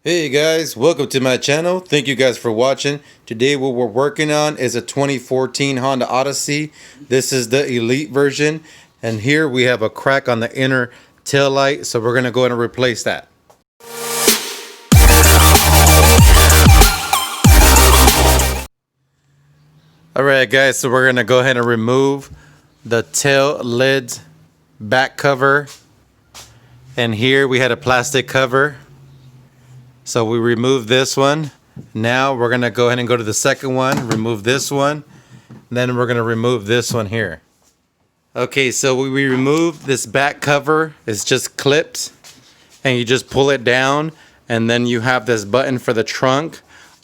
Hey guys, welcome to my channel. Thank you guys for watching. Today what we're working on is a 2014 Honda Odyssey. This is the Elite version, and here we have a crack on the inner tail light, so we're gonna go ahead and replace that. Alright guys, so we're gonna go ahead and remove the tail lid back cover, and here we had a plastic cover. So we removed this one. Now we're gonna go ahead and go to the second one, remove this one, then we're gonna remove this one here. Okay, so we removed this back cover. It's just clipped, and you just pull it down, and then you have this button for the trunk.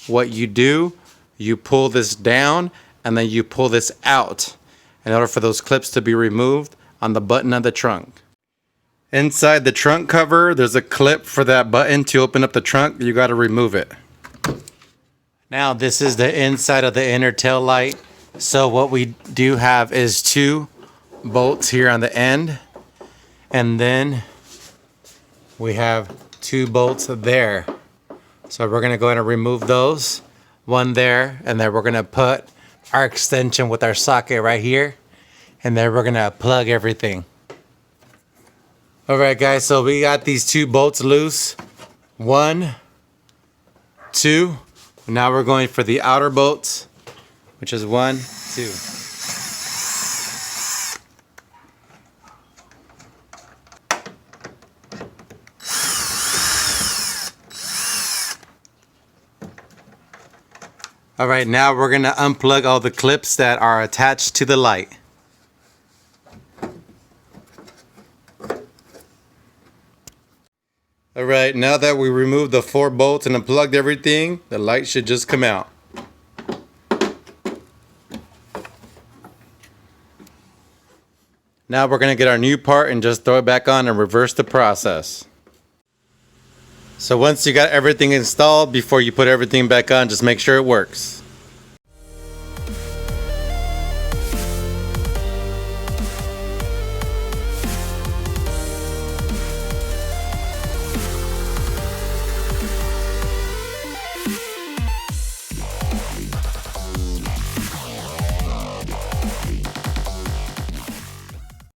What you do, you pull this down, and then you pull this out in order for those clips to be removed on the button of the trunk. Inside the trunk cover, there's a clip for that button to open up the trunk. You got to remove it. Now this is the inside of the inner tail light. So what we do have is two bolts here on the end, and then we have two bolts there. So we're going to go ahead and remove those. One there, and then we're going to put our extension with our socket right here, and then we're going to plug everything. Alright guys, so we got these two bolts loose. 1, 2. Now we're going for the outer bolts, which is 1, 2. Alright, now we're going to unplug all the clips that are attached to the light. Alright, now that we removed the 4 bolts and unplugged everything, the light should just come out. Now we're going to get our new part and just throw it back on and reverse the process. So once you got everything installed, before you put everything back on, just make sure it works.